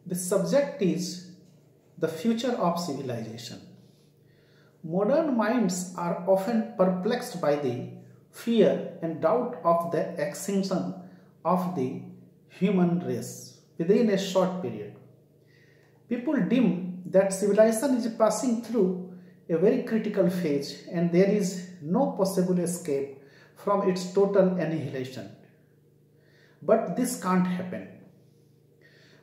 The subject is the future of civilization. Modern minds are often perplexed by the fear and doubt of the extinction of the human race within a short period. People deem that civilization is passing through a very critical phase and there is no possible escape from its total annihilation. But this can't happen.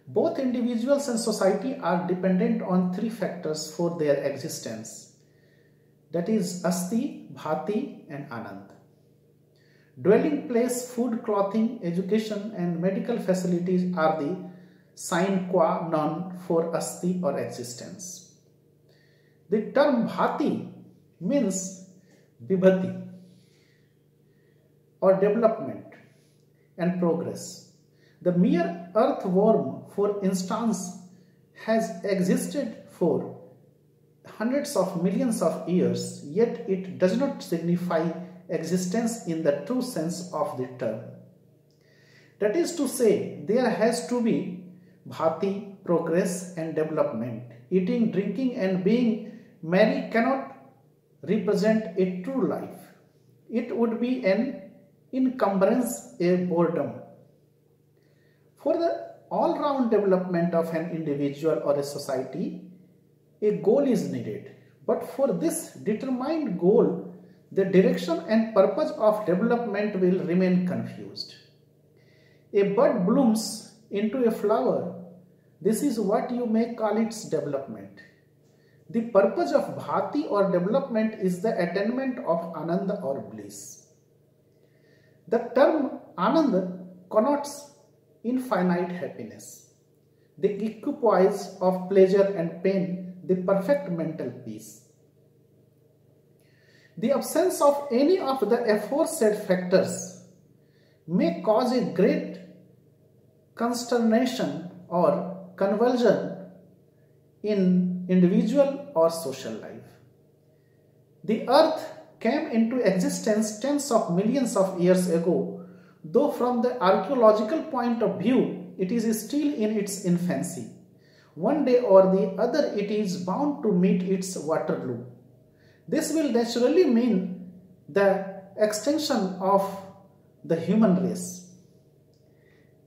Both individuals and society are dependent on three factors for their existence. That is Asti, Bhati and Anand. Dwelling place, food, clothing, education and medical facilities are the sine qua non for Asti or existence. The term Bhati means Vibhati or development and progress. The mere earthworm, for instance, has existed for hundreds of millions of years, yet it does not signify existence in the true sense of the term. That is to say, there has to be bhati, progress and development. Eating, drinking and being merry cannot represent a true life. It would be an encumbrance, a boredom. For the all-round development of an individual or a society, a goal is needed. But for this determined goal, the direction and purpose of development will remain confused. A bud blooms into a flower. This is what you may call its development. The purpose of bhati or development is the attainment of ananda or bliss. The term ananda connotes infinite happiness, the equipoise of pleasure and pain, the perfect mental peace. The absence of any of the aforesaid factors may cause a great consternation or convulsion in individual or social life. The earth came into existence tens of millions of years ago. Though from the archaeological point of view, it is still in its infancy. One day or the other, it is bound to meet its Waterloo. This will naturally mean the extinction of the human race.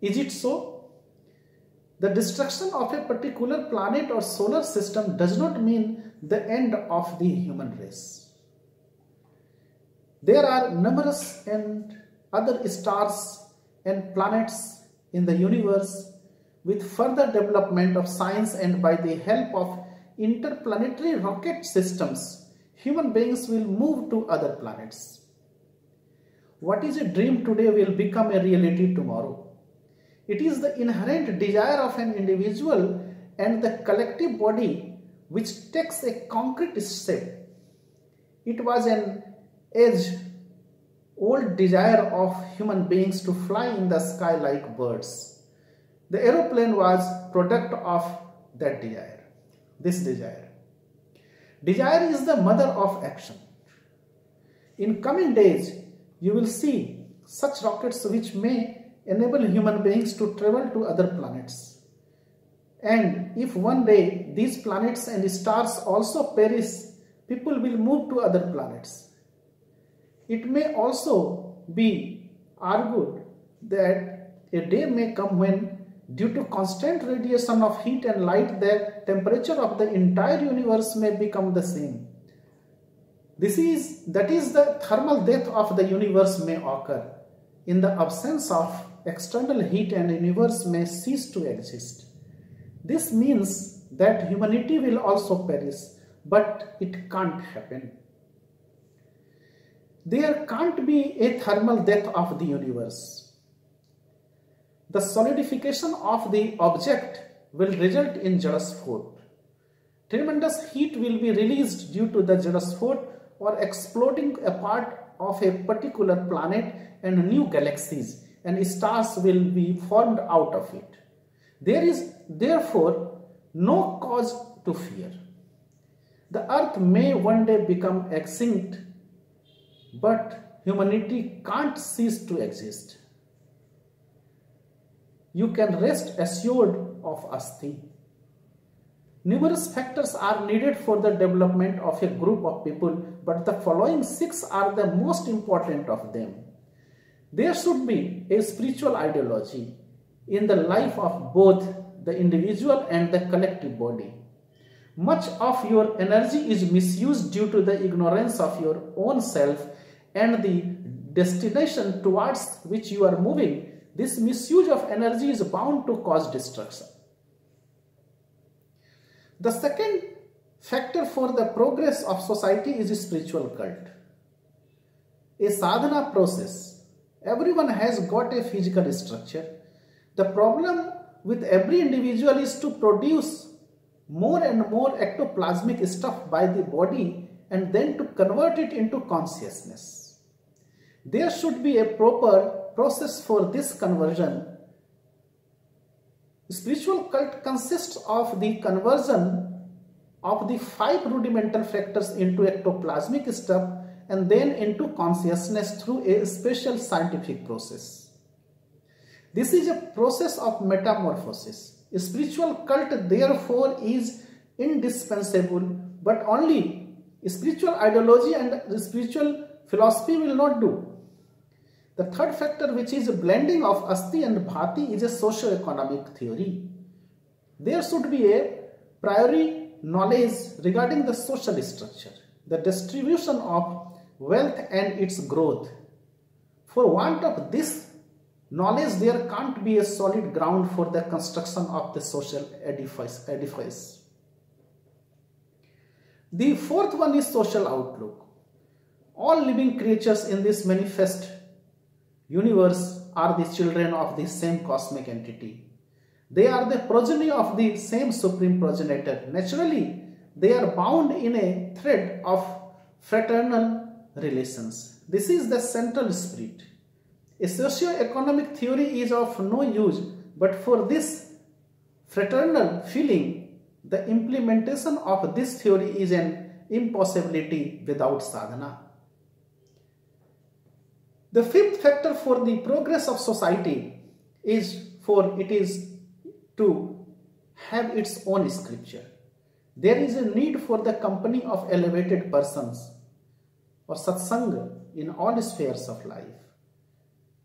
Is it so? The destruction of a particular planet or solar system does not mean the end of the human race. There are numerous and other stars and planets in the universe. With further development of science and by the help of interplanetary rocket systems, human beings will move to other planets. What is a dream today will become a reality tomorrow. It is the inherent desire of an individual and the collective body which takes a concrete step. It was an age-old desire of human beings to fly in the sky like birds. The aeroplane was product of that desire, this desire. Desire is the mother of action. In coming days, you will see such rockets which may enable human beings to travel to other planets. And if one day these planets and stars also perish, people will move to other planets. It may also be argued that a day may come when, due to constant radiation of heat and light, the temperature of the entire universe may become the same. That is the thermal death of the universe may occur. In the absence of external heat, and the universe may cease to exist. This means that humanity will also perish, but it can't happen. There can't be a thermal death of the universe. The solidification of the object will result in Jadasphat. Tremendous heat will be released due to the Jadasphat or exploding a part of a particular planet, and new galaxies and stars will be formed out of it. There is therefore no cause to fear. The earth may one day become extinct, but humanity can't cease to exist. you can rest assured of asti. Numerous factors are needed for the development of a group of people, but the following 6 are the most important of them. There should be a spiritual ideology in the life of both the individual and the collective body. Much of your energy is misused due to the ignorance of your own self and the destination towards which you are moving. This misuse of energy is bound to cause destruction. The second factor for the progress of society is a spiritual cult. A sadhana process. Everyone has got a physical structure. The problem with every individual is to produce more and more ectoplasmic stuff by the body and then to convert it into consciousness. There should be a proper process for this conversion. Spiritual cult consists of the conversion of the 5 rudimental factors into ectoplasmic stuff and then into consciousness through a special scientific process. This is a process of metamorphosis. A spiritual cult therefore is indispensable, but only spiritual ideology and spiritual philosophy will not do. The third factor, which is a blending of asti and bhati, is a socio-economic theory. There should be a priori knowledge regarding the social structure, the distribution of wealth and its growth. For want of this knowledge, there can't be a solid ground for the construction of the social edifice. The fourth one is social outlook. All living creatures in this manifest universe are the children of the same cosmic entity. They are the progeny of the same supreme progenitor. Naturally, they are bound in a thread of fraternal relations. This is the central spirit. A socio-economic theory is of no use, but for this fraternal feeling, the implementation of this theory is an impossibility without sadhana. The fifth factor for the progress of society is to have its own scripture. There is a need for the company of elevated persons or satsang in all spheres of life.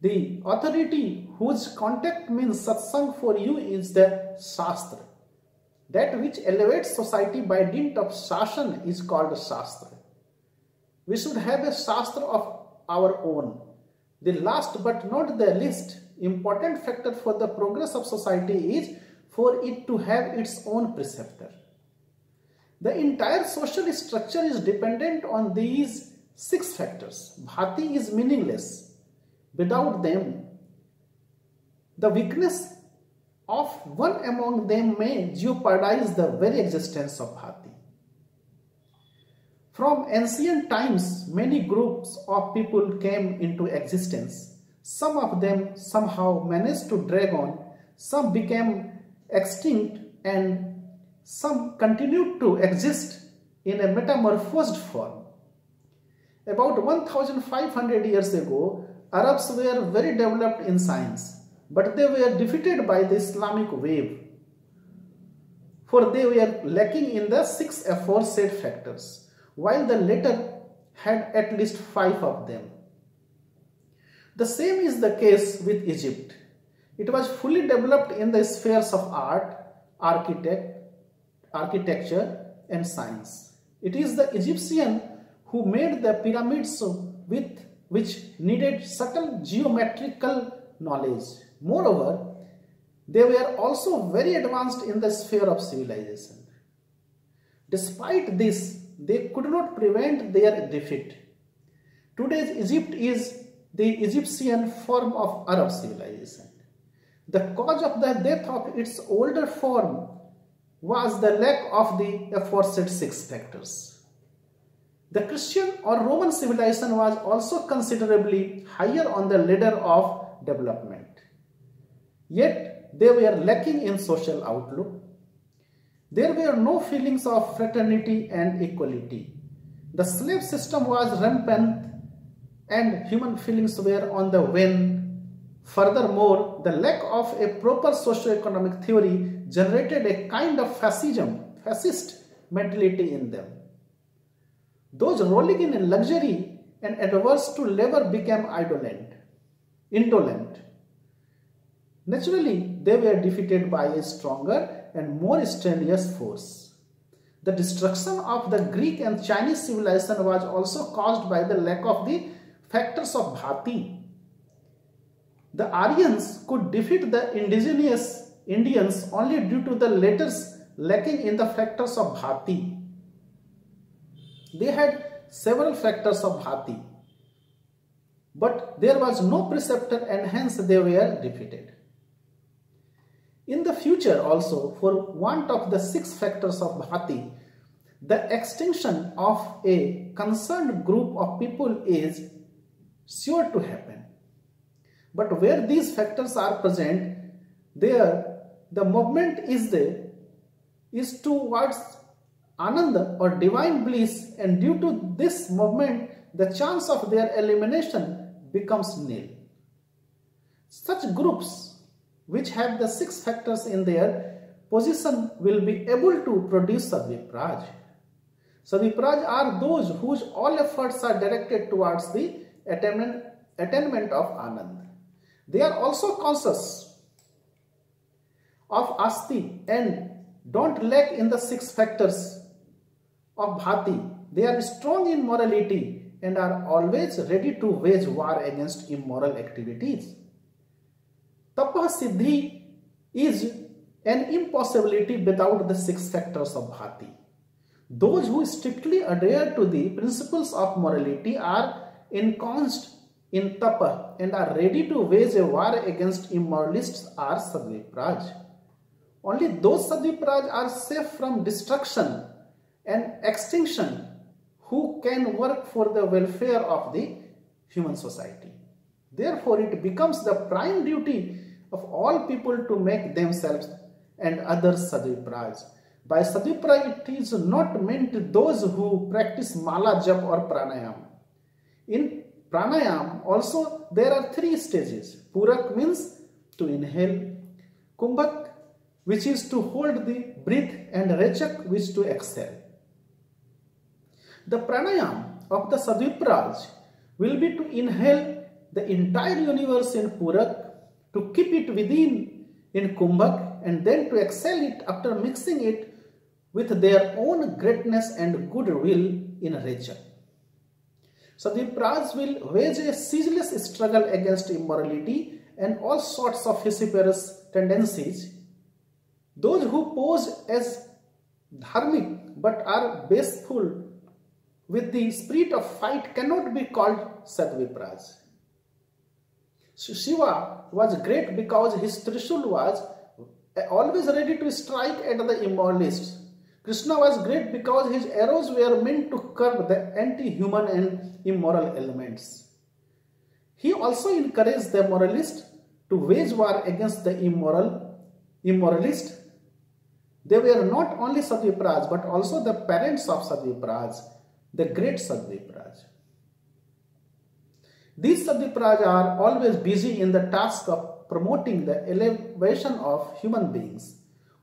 The authority whose contact means satsang for you is the Shastra. That which elevates society by dint of Shashan is called Shastra. We should have a Shastra of our own. The last but not the least important factor for the progress of society is for it to have its own preceptor. The entire social structure is dependent on these 6 factors. Bhati is meaningless. Without them, the weakness of one among them may jeopardize the very existence of Bhati. From ancient times, many groups of people came into existence. Some of them somehow managed to drag on, some became extinct, and some continued to exist in a metamorphosed form. About 1500 years ago, Arabs were very developed in science, but they were defeated by the Islamic wave, for they were lacking in the 6 aforesaid factors, while the latter had at least 5 of them. The same is the case with Egypt. It was fully developed in the spheres of art, architecture and science. It is the Egyptian who made the pyramids which needed subtle geometrical knowledge. Moreover, they were also very advanced in the sphere of civilization. Despite this, they could not prevent their defeat. Today's Egypt is the Egyptian form of Arab civilization. The cause of the death of its older form was the lack of the aforesaid 6 factors. The Christian or Roman civilization was also considerably higher on the ladder of development. Yet they were lacking in social outlook. There were no feelings of fraternity and equality. The slave system was rampant and human feelings were on the wane Furthermore, the lack of a proper socio-economic theory generated a kind of fascist mentality in them. Those rolling in luxury and adverse to labor became indolent. Naturally, they were defeated by a stronger and more strenuous force. The destruction of the Greek and Chinese civilization was also caused by the lack of the factors of Bhati. The Aryans could defeat the indigenous Indians only due to the latter's lacking in the factors of Bhati. They had several factors of Bhati, but there was no preceptor and hence they were defeated. In the future also, for want of the 6 factors of Bhati, the extinction of a concerned group of people is sure to happen. But where these factors are present, there the movement is towards Ananda or divine bliss, and due to this movement, the chance of their elimination becomes nil. Such groups which have the 6 factors in their position will be able to produce Sadvipraj. Sadvipraj are those whose all efforts are directed towards the attainment of Anand. They are also conscious of Asti and don't lack in the 6 factors of Bhati. They are strong in morality and are always ready to wage war against immoral activities. Tapah Siddhi is an impossibility without the 6 factors of Bhati. Those who strictly adhere to the principles of morality are ensconced in Tapah and are ready to wage a war against immoralists are Sadvipraj. Only those Sadvipraj are safe from destruction and extinction who can work for the welfare of the human society. Therefore, it becomes the prime duty of all people to make themselves and others Sadvipraj. By Sadvipraj, it is not meant those who practice Mala, Jap or Pranayam. In Pranayam also there are 3 stages. Purak means to inhale, Kumbhak which is to hold the breath, and Rechak which is to exhale. The Pranayam of the Sadvipraj will be to inhale the entire universe in Purak, to keep it within in Kumbhak, and then to exhale it after mixing it with their own greatness and goodwill in Rechak. Sadvipraj will wage a ceaseless struggle against immorality and all sorts of vociferous tendencies. Those who pose as dharmic but are baseful with the spirit of fight cannot be called Sadvipraj. Shiva was great because his Trishul was always ready to strike at the immoralists. Krishna was great because his arrows were meant to curb the anti-human and immoral elements. He also encouraged the moralist to wage war against the immoralist. They were not only Sadvipraj but also the parents of Sadvipraj, the great Sadvipraj. These Sadvipraj are always busy in the task of promoting the elevation of human beings.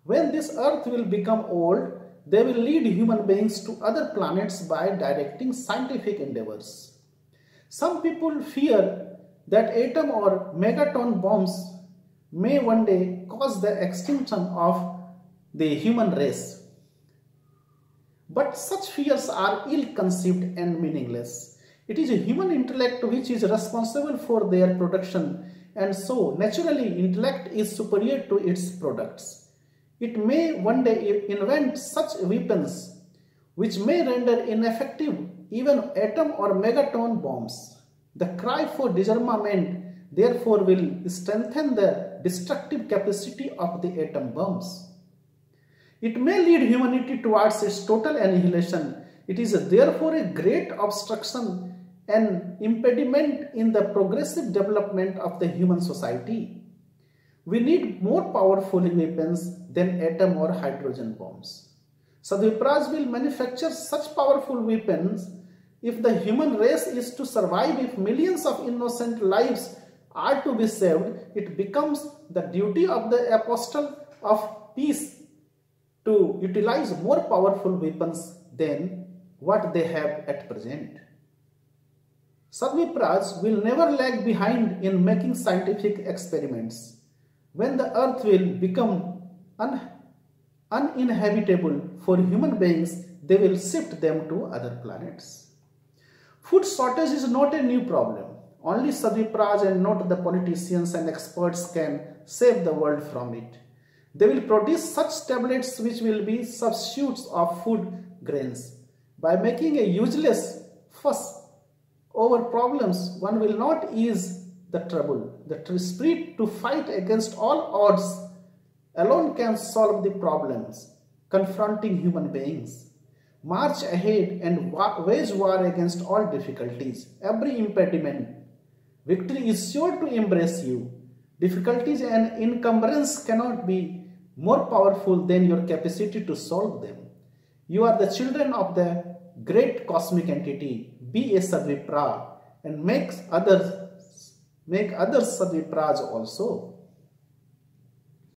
When this earth will become old, they will lead human beings to other planets by directing scientific endeavors. Some people fear that atom or megaton bombs may one day cause the extinction of the human race. But such fears are ill-conceived and meaningless. It is a human intellect which is responsible for their production, and so naturally intellect is superior to its products. It may one day invent such weapons which may render ineffective even atom or megaton bombs. The cry for disarmament therefore will strengthen the destructive capacity of the atom bombs. It may lead humanity towards its total annihilation. It is therefore a great obstruction and impediment in the progressive development of the human society. We need more powerful weapons than atom or hydrogen bombs. Sadvipraj will manufacture such powerful weapons if the human race is to survive, if millions of innocent lives are to be saved, it becomes the duty of the apostle of peace to utilize more powerful weapons than what they have at present. Sadvipraj will never lag behind in making scientific experiments. When the earth will become uninhabitable for human beings, they will shift them to other planets. Food shortage is not a new problem. Only Sadvipraj and not the politicians and experts can save the world from it. They will produce such tablets which will be substitutes of food grains. By making a useless fuss over problems, one will not ease the trouble. The spirit to fight against all odds alone can solve the problems confronting human beings. March ahead and wage war against all difficulties, every impediment. Victory is sure to embrace you. Difficulties and encumbrance cannot be more powerful than your capacity to solve them. You are the children of the great cosmic entity. Be a Sadvipraj and make others Sadvipraj also.